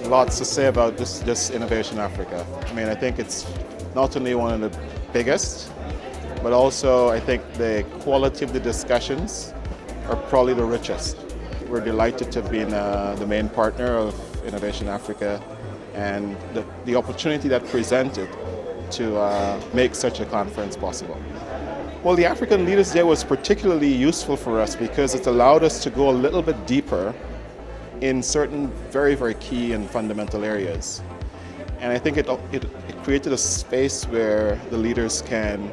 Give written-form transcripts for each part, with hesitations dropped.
lots to say about this Innovation Africa. I mean, I think it's not only one of the biggest, but also I think the quality of the discussions are probably the richest. We're delighted to have been the main partner of Innovation Africa and the opportunity that presented to make such a conference possible. Well, the African Leaders Day was particularly useful for us because it allowed us to go a little bit deeper in certain very, very key and fundamental areas. And I think it created a space where the leaders can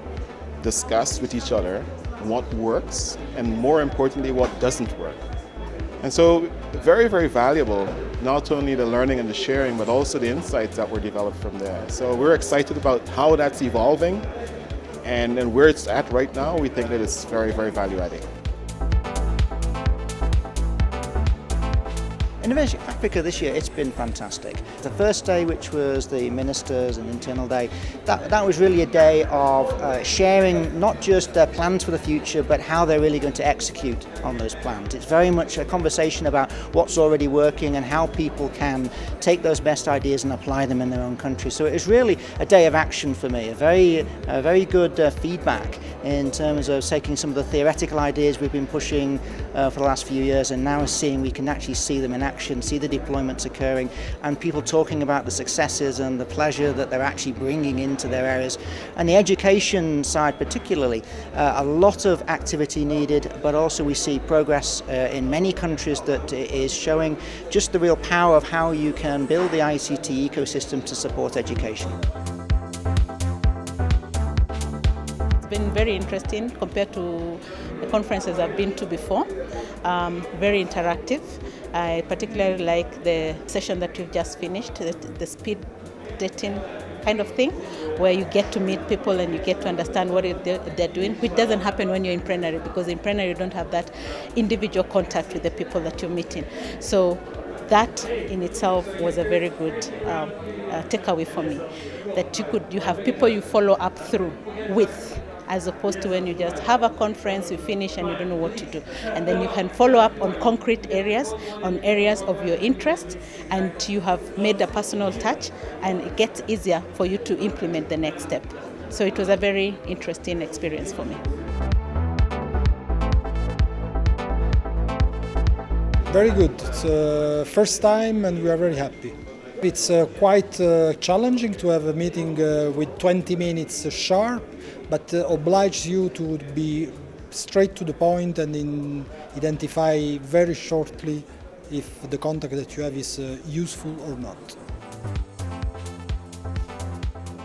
discuss with each other what works and, more importantly, what doesn't work. And so very, very valuable, not only the learning and the sharing, but also the insights that were developed from there. So we're excited about how that's evolving and where it's at right now. We think that it's very, very value-adding. Innovation Africa this year, it's been fantastic. The first day, which was the Ministers and Internal Day, that was really a day of sharing not just their plans for the future, but how they're really going to execute on those plans. It's very much a conversation about what's already working and how people can take those best ideas and apply them in their own country. So it was really a day of action for me, a very good feedback in terms of taking some of the theoretical ideas we've been pushing for the last few years and now seeing we can actually see them in action, see the deployments occurring, and people talking about the successes and the pleasure that they're actually bringing into their areas. And the education side particularly, a lot of activity needed, but also we see progress in many countries that is showing just the real power of how you can build the ICT ecosystem to support education. It's been very interesting compared to the conferences I've been to before. Very interactive. I particularly like the session that you've just finished, the speed dating kind of thing, where you get to meet people and you get to understand what they're doing, which doesn't happen when you're in plenary, because in plenary you don't have that individual contact with the people that you're meeting. So that in itself was a very good takeaway for me, that you have people you follow up through with, as opposed to when you just have a conference, you finish and you don't know what to do. And then you can follow up on concrete areas, on areas of your interest, and you have made a personal touch, and it gets easier for you to implement the next step. So it was a very interesting experience for me. Very good. It's first time and we are very happy. It's quite challenging to have a meeting with 20 minutes sharp, but obliges you to be straight to the point and identify very shortly if the contact that you have is useful or not.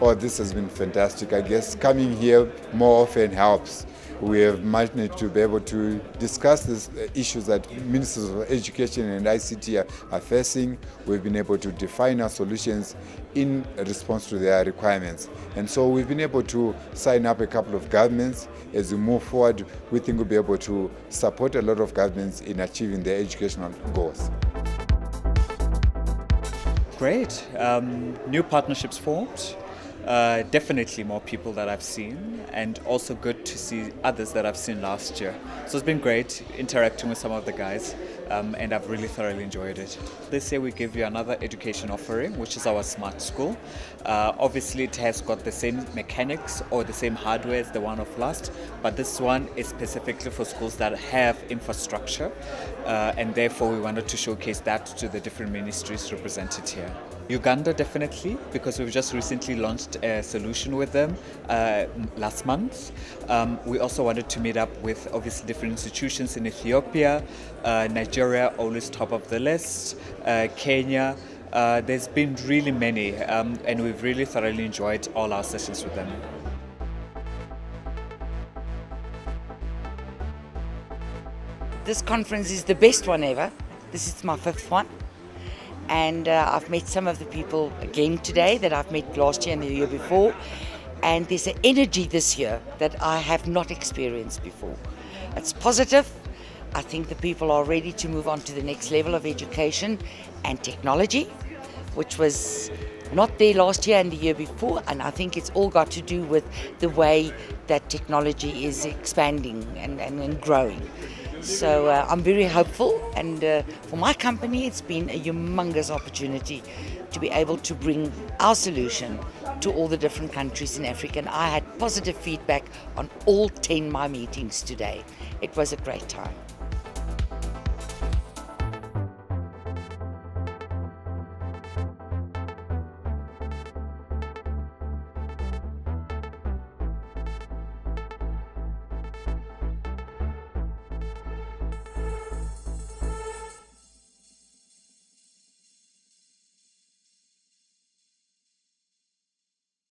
Oh, this has been fantastic. I guess coming here more often helps. We have managed to be able to discuss these issues that Ministers of Education and ICT are facing. We've been able to define our solutions in response to their requirements. And so we've been able to sign up a couple of governments. As we move forward, we think we'll be able to support a lot of governments in achieving their educational goals. Great. New partnerships formed. Definitely more people that I've seen, and also good to see others that I've seen last year. So it's been great interacting with some of the guys, and I've really thoroughly enjoyed it. This year we give you another education offering, which is our smart school. Obviously it has got the same mechanics or the same hardware as the one of last, but this one is specifically for schools that have infrastructure, and therefore we wanted to showcase that to the different ministries represented here. Uganda, definitely, because we've just recently launched a solution with them last month. We also wanted to meet up with obviously different institutions in Ethiopia, Nigeria, always top of the list, Kenya. There's been really many, and we've really thoroughly enjoyed all our sessions with them. This conference is the best one ever. This is my 5th one. And I've met some of the people again today that I've met last year and the year before. And there's an energy this year that I have not experienced before. It's positive. I think the people are ready to move on to the next level of education and technology, which was not there last year and the year before. And I think it's all got to do with the way that technology is expanding and growing. So I'm very hopeful, and for my company it's been a humongous opportunity to be able to bring our solution to all the different countries in Africa. And I had positive feedback on all 10 my meetings today. It was a great time.